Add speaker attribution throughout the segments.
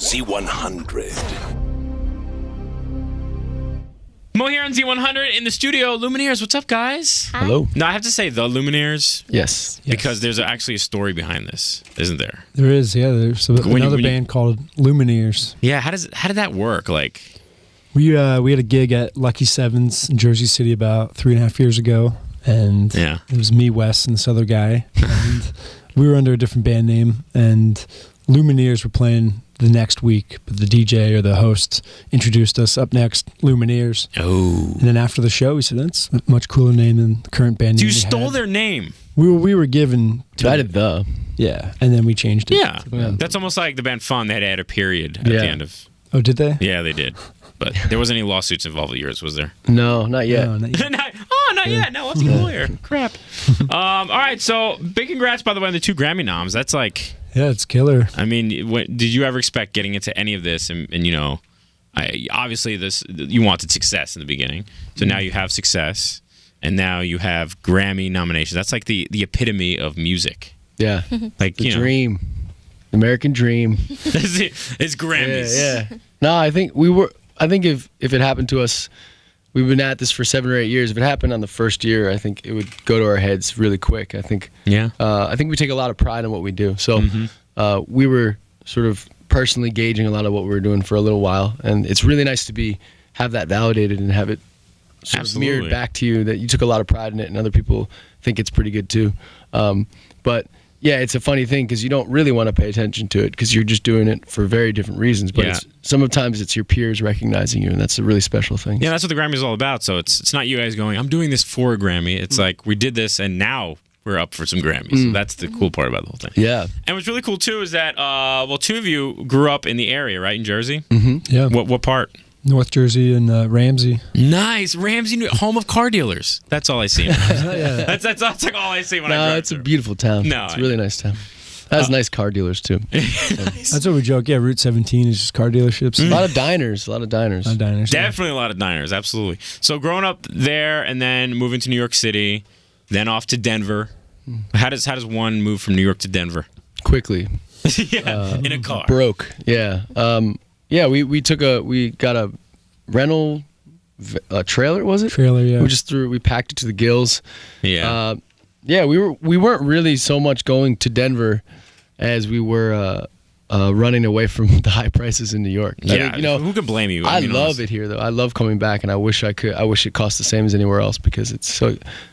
Speaker 1: Z100.
Speaker 2: Mo here on Z100 in the studio. Lumineers, what's up, guys?
Speaker 3: Hi.
Speaker 4: Hello.
Speaker 2: No, I have to say the Lumineers.
Speaker 4: Yes.
Speaker 2: Because there's actually a story behind this, isn't there?
Speaker 3: There is, yeah. There's another band called Lumineers.
Speaker 2: Yeah, how did that work? Like,
Speaker 3: We had a gig at Lucky Sevens in Jersey City about 3.5 years ago, and
Speaker 2: Yeah.
Speaker 3: it was me, Wes, and this other guy, and we were under a different band name, and Lumineers were playing the next week, but the DJ or the host introduced us. Up next, Lumineers.
Speaker 2: oh,
Speaker 3: And then after the show, he said, "That's a much cooler name than the current band name."
Speaker 2: you
Speaker 3: we
Speaker 2: stole
Speaker 3: had."
Speaker 2: their name.
Speaker 3: We were given to
Speaker 4: I did the.
Speaker 3: yeah, and then we changed it.
Speaker 2: Yeah,
Speaker 3: to them.
Speaker 2: that's almost like the band Fun. They had to add a period at
Speaker 4: Yeah.
Speaker 2: the end of.
Speaker 3: Oh, did they?
Speaker 2: Yeah, they did. But there wasn't any lawsuits involved with yours, was there?
Speaker 4: No, not yet.
Speaker 3: No, not yet.
Speaker 2: Not yet. No, let's get a lawyer. Crap. All right, so big congrats, by the way, on the 2 Grammy noms. That's like,
Speaker 3: Yeah, it's killer.
Speaker 2: I mean, did you ever expect getting into any of this? And you know, obviously you wanted success in the beginning. So now you have success, and now you have Grammy nominations. That's like the epitome of music.
Speaker 4: Yeah.
Speaker 2: Like,
Speaker 4: The
Speaker 2: you know,
Speaker 4: dream. The American dream.
Speaker 2: it's Grammys.
Speaker 4: Yeah. No, I think if it happened to us, we've been at this for 7 or 8 years. If it happened on the first year, I think it would go to our heads really quick. I think we take a lot of pride in what we do. So we were sort of personally gauging a lot of what we were doing for a little while, and it's really nice to have that validated and have it sort of mirrored back to you that you took a lot of pride in it, and other people think it's pretty good too. But yeah, it's a funny thing because you don't really want to pay attention to it because you're just doing it for very different reasons. But sometimes it's your peers recognizing you, and that's a really special thing.
Speaker 2: Yeah, that's what the Grammy is all about. So it's not you guys going, I'm doing this for a Grammy. It's like we did this, and now we're up for some Grammys. So that's the cool part about the whole thing.
Speaker 4: Yeah.
Speaker 2: And what's really cool too is that 2 of you grew up in the area, right, in Jersey?
Speaker 3: Yeah.
Speaker 2: What part?
Speaker 3: North Jersey and Ramsey.
Speaker 2: Nice, Ramsey, home of car dealers. That's all I see.
Speaker 3: Yeah.
Speaker 2: that's like all I see when I drive.
Speaker 4: No, it's
Speaker 2: through.
Speaker 4: a beautiful town.
Speaker 2: No,
Speaker 4: it's a really nice town. It has nice car dealers too.
Speaker 3: That's what we joke. Yeah, Route 17 is just car dealerships.
Speaker 4: A lot of diners. A lot of diners.
Speaker 3: Yeah.
Speaker 2: Definitely a lot of diners, absolutely. So growing up there and then moving to New York City, then off to Denver. How does one move from New York to Denver?
Speaker 4: Quickly.
Speaker 2: In a car.
Speaker 4: Broke. Yeah. We got a rental trailer, was it?
Speaker 3: Trailer, yeah.
Speaker 4: We packed it to the gills.
Speaker 2: Yeah.
Speaker 4: We weren't really so much going to Denver as we were running away from the high prices in New York.
Speaker 2: Yeah,
Speaker 4: I think,
Speaker 2: who could blame you?
Speaker 4: I
Speaker 2: mean,
Speaker 4: love
Speaker 2: honestly.
Speaker 4: it here though. I love coming back, and I wish I could. I wish it cost the same as anywhere else because it's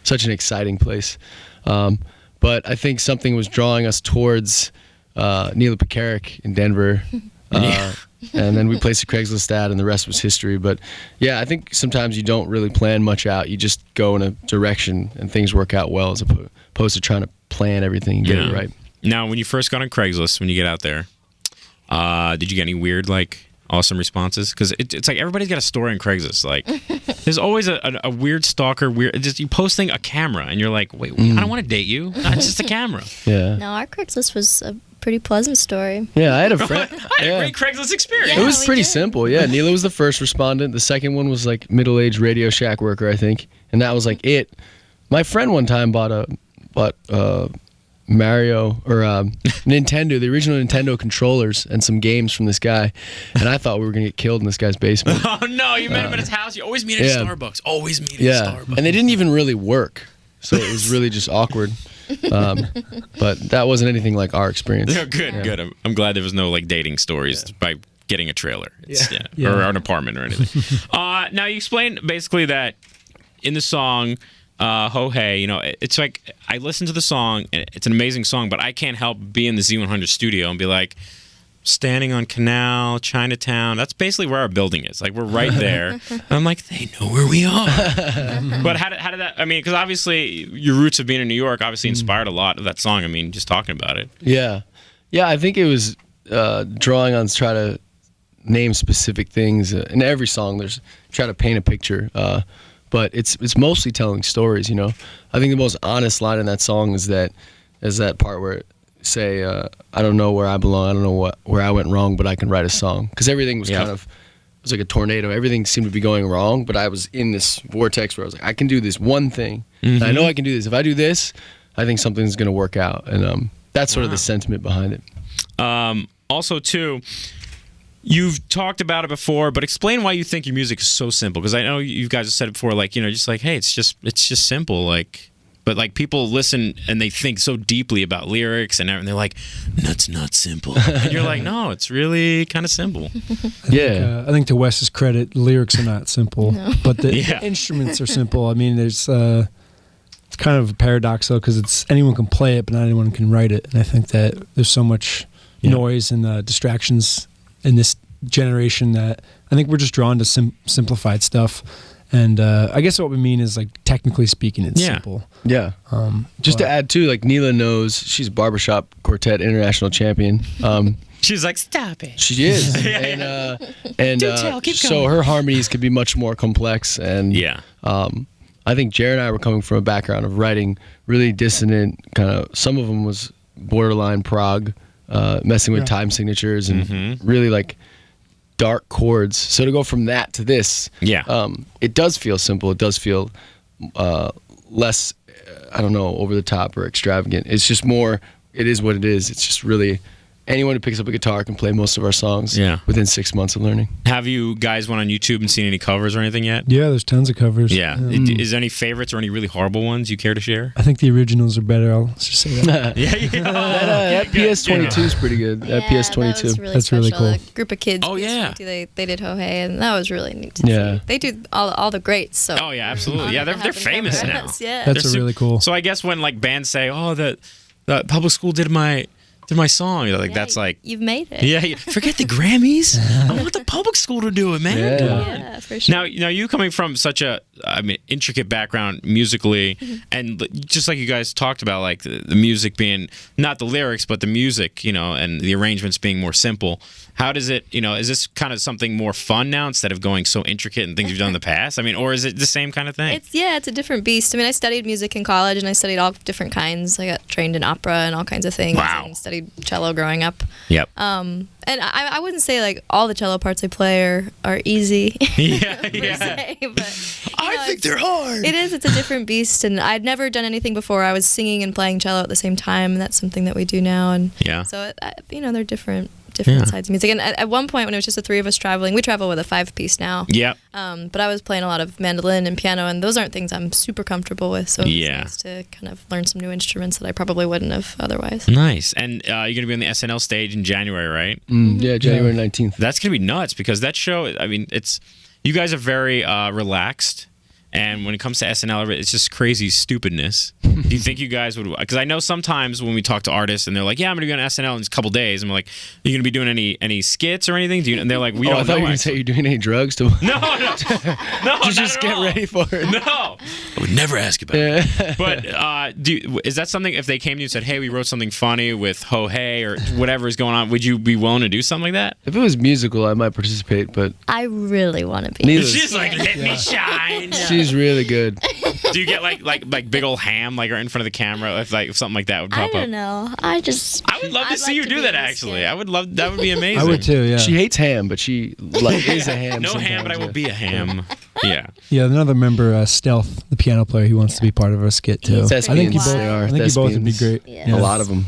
Speaker 4: such an exciting place. But I think something was drawing us towards Neil Pekarik in Denver. And then we placed a Craigslist ad, and the rest was history. But yeah, I think sometimes you don't really plan much out. You just go in a direction, and things work out well, as opposed to trying to plan everything and get it right.
Speaker 2: Now, when you first got on Craigslist, when you get out there, did you get any weird, like, awesome responses? Because it's like everybody's got a story on Craigslist. Like, there's always a weird stalker. You posting a camera, and you're like, wait, I don't want to date you. No, it's just a camera.
Speaker 4: Yeah.
Speaker 5: No, our Craigslist was a pretty pleasant story.
Speaker 4: Yeah, I had a friend.
Speaker 2: I had a great Craigslist experience.
Speaker 5: Yeah.
Speaker 4: It was
Speaker 5: we
Speaker 4: pretty
Speaker 5: did.
Speaker 4: simple. Yeah, Neela was the first respondent. The second one was like middle-aged Radio Shack worker, I think, and that was like it. My friend one time bought Mario or Nintendo, the original Nintendo controllers, and some games from this guy, and I thought we were gonna get killed in this guy's basement.
Speaker 2: Oh no, you met him at his house. You always meet at Starbucks. Always meet at Starbucks.
Speaker 4: And they didn't even really work, so it was really just awkward. But that wasn't anything like our experience.
Speaker 2: Yeah, good. I'm glad there was no like dating stories by getting a trailer.
Speaker 3: Yeah.
Speaker 2: Or an apartment or anything. Now you explained basically that in the song Ho Hey, it's like I listen to the song, and it's an amazing song, but I can't help be in the Z100 studio and be like, standing on Canal, Chinatown. That's basically where our building is. Like, we're right there. And I'm like, they know where we are. But how did that, I mean, because obviously your roots of being in New York obviously inspired a lot of that song. I mean, just talking about it.
Speaker 4: Yeah. I think it was drawing on try to name specific things. In every song, there's try to paint a picture. But it's mostly telling stories, I think the most honest line in that song is that part where say, I don't know where I belong, I don't know where I went wrong, but I can write a song. Because everything was it was like a tornado. Everything seemed to be going wrong, but I was in this vortex where I was like, I can do this one thing. And I know I can do this. If I do this, I think something's going to work out. And that's sort of the sentiment behind it.
Speaker 2: Also, too, You've talked about it before, but explain why you think your music is so simple. Because I know you guys have said it before, like, you know, just like, hey, it's just simple, like. But like people listen and they think so deeply about lyrics and everything. They're like, "That's not simple," and you're like, "No, it's really kind of simple."
Speaker 3: I think to Wes's credit, lyrics are not simple, but the instruments are simple. I mean, there's it's kind of paradoxical because it's anyone can play it, but not anyone can write it. And I think that there's so much noise and distractions in this generation that I think we're just drawn to simplified stuff. And I guess what we mean is, like, technically speaking, it's simple.
Speaker 4: Yeah. Just to add too, like, Neela knows, she's barbershop quartet international champion.
Speaker 2: She's like, "Stop it."
Speaker 4: She is. And
Speaker 2: Do tell, keep
Speaker 4: so
Speaker 2: going.
Speaker 4: her harmonies could be much more complex. And I think Jared and I were coming from a background of writing really dissonant kind of. Some of them was borderline prog, messing with time signatures and really like dark chords. So to go from that to this, it does feel simple. It does feel less, I don't know, over the top or extravagant. It's just more, it is what it is. It's just really, anyone who picks up a guitar can play most of our songs within 6 months of learning.
Speaker 2: Have you guys went on YouTube and seen any covers or anything yet?
Speaker 3: Yeah, there's tons of covers.
Speaker 2: Yeah. Is there any favorites or any really horrible ones you care to share?
Speaker 3: I think the originals are better. I'll just say that.
Speaker 4: That PS22 is pretty good. That PS22.
Speaker 5: That was really
Speaker 3: That's
Speaker 5: special.
Speaker 3: really cool.
Speaker 5: A group of kids.
Speaker 2: Oh, yeah.
Speaker 5: They did Ho Hey, and that was really neat to see. They do all the greats. So.
Speaker 2: Oh yeah, absolutely. Yeah, they're famous now.
Speaker 5: Yeah.
Speaker 3: That's really cool.
Speaker 2: So I guess when like bands say, "Oh, the public school did my song," you're like, that's like
Speaker 5: you've made it.
Speaker 2: Yeah, forget the Grammys. I want the public school to do it, man.
Speaker 5: Yeah, for sure.
Speaker 2: Now you coming from such a intricate background musically, and just like you guys talked about, like the music being not the lyrics but the music, and the arrangements being more simple. How does it, is this kind of something more fun now instead of going so intricate and things you've done in the past? I mean, or is it the same kind of thing?
Speaker 5: It's a different beast. I mean, I studied music in college and I studied all different kinds. I got trained in opera and all kinds of things.
Speaker 2: Wow.
Speaker 5: And studied cello growing up.
Speaker 2: Yep.
Speaker 5: And I wouldn't say like all the cello parts I play are easy.
Speaker 2: Yeah.
Speaker 5: But,
Speaker 2: I think they're hard.
Speaker 5: It's a different beast, and I'd never done anything before. I was singing and playing cello at the same time, and that's something that we do now. And so they're different sides of music. And at one point when it was just the three of us traveling, we travel with a 5-piece now.
Speaker 2: Yep.
Speaker 5: But I was playing a lot of mandolin and piano, and those aren't things I'm super comfortable with. So it's nice to kind of learn some new instruments that I probably wouldn't have otherwise.
Speaker 2: Nice. And you're going to be on the SNL stage in January, right?
Speaker 4: Yeah, January 19th.
Speaker 2: That's going to be nuts because that show, I mean, you guys are very relaxed. And when it comes to SNL, it's just crazy stupidness. Do you think you guys would? Because I know sometimes when we talk to artists and they're like, "Yeah, I'm going to be on SNL in a couple days," I'm like, "Are you going to be doing any skits or anything?" And they're like, "We don't know."
Speaker 4: I thought you were going to say you're doing any drugs to.
Speaker 2: No.
Speaker 4: Just get ready for it.
Speaker 2: No, I would never ask about it. But is that something? If they came to you and said, "Hey, we wrote something funny with Ho Hey" or whatever is going on, would you be willing to do something like that?
Speaker 4: If it was musical, I might participate, but
Speaker 5: I really want to be.
Speaker 2: She's like, "Let me shine."
Speaker 4: She's really good.
Speaker 2: Do you get like big old ham like right in front of the camera if something like that would pop up?
Speaker 5: I don't know. I would
Speaker 2: love to see you do that. Actually, I would love that. Would be amazing.
Speaker 3: I would too. Yeah.
Speaker 4: She hates ham, but she is a ham.
Speaker 2: No ham, but I will be a ham. Yeah.
Speaker 3: Yeah. Another member, Stealth, the piano player, he wants to be part of our skit too.
Speaker 4: I think you both would
Speaker 3: be great.
Speaker 5: Yeah.
Speaker 4: A lot of them.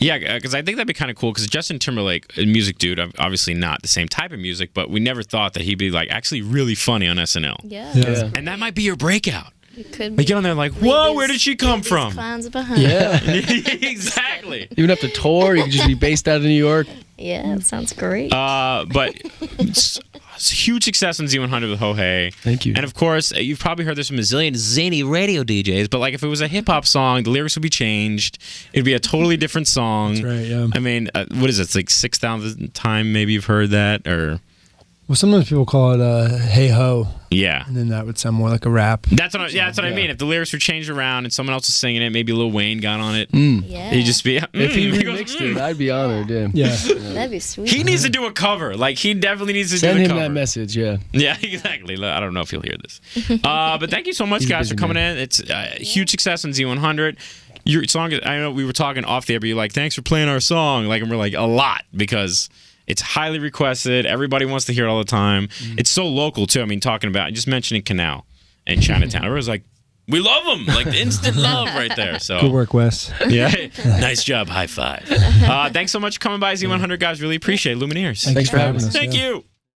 Speaker 2: Yeah, because I think that'd be kind of cool. Because Justin Timberlake, a music dude, obviously not the same type of music, but we never thought that he'd be like actually really funny on SNL.
Speaker 5: Yeah.
Speaker 2: And that might be your breakout.
Speaker 5: It could
Speaker 2: Like get on there like, whoa, where did she come
Speaker 5: these
Speaker 2: from?
Speaker 5: Clowns behind.
Speaker 4: Yeah.
Speaker 2: Exactly.
Speaker 4: You wouldn't have to tour. You could just be based out of New York.
Speaker 5: Yeah, that sounds great.
Speaker 2: But it's huge success on Z100 with Ho Hey.
Speaker 4: Thank you.
Speaker 2: And of course, you've probably heard this from a zillion zany radio DJs, but like if it was a hip hop song, the lyrics would be changed. It'd be a totally different song.
Speaker 3: That's right, yeah.
Speaker 2: I mean, what is it? It's like 6,000 time maybe you've heard that or...
Speaker 3: Well, sometimes people call it "Hey Ho,"
Speaker 2: Yeah.
Speaker 3: and then that would sound more like a rap.
Speaker 2: That's what I mean. If the lyrics were changed around and someone else is singing it, maybe Lil Wayne got on it.
Speaker 5: Yeah.
Speaker 2: He'd just be...
Speaker 4: If he
Speaker 2: goes,
Speaker 4: remixed it, I'd be honored. Yeah.
Speaker 5: That'd be sweet.
Speaker 2: He needs to do a cover. Like, he definitely needs to
Speaker 4: Send
Speaker 2: do a
Speaker 4: him
Speaker 2: cover.
Speaker 4: that message. Yeah.
Speaker 2: Yeah, exactly. I don't know if he'll hear this. But thank you so much, guys, for coming in. It's huge success on Z100. Your song, I know we were talking off there, but you're like, thanks for playing our song. Like, and we're like, a lot, because it's highly requested. Everybody wants to hear it all the time. It's so local, too. I mean, talking about, just mentioning Canal and Chinatown. Everyone's like, We love them. Like instant love right there. So
Speaker 3: good work, Wes.
Speaker 2: Yeah. Nice job. High five. Thanks so much for coming by, Z100 guys. Really appreciate it. Lumineers.
Speaker 3: Thanks for having us.
Speaker 2: Thank you.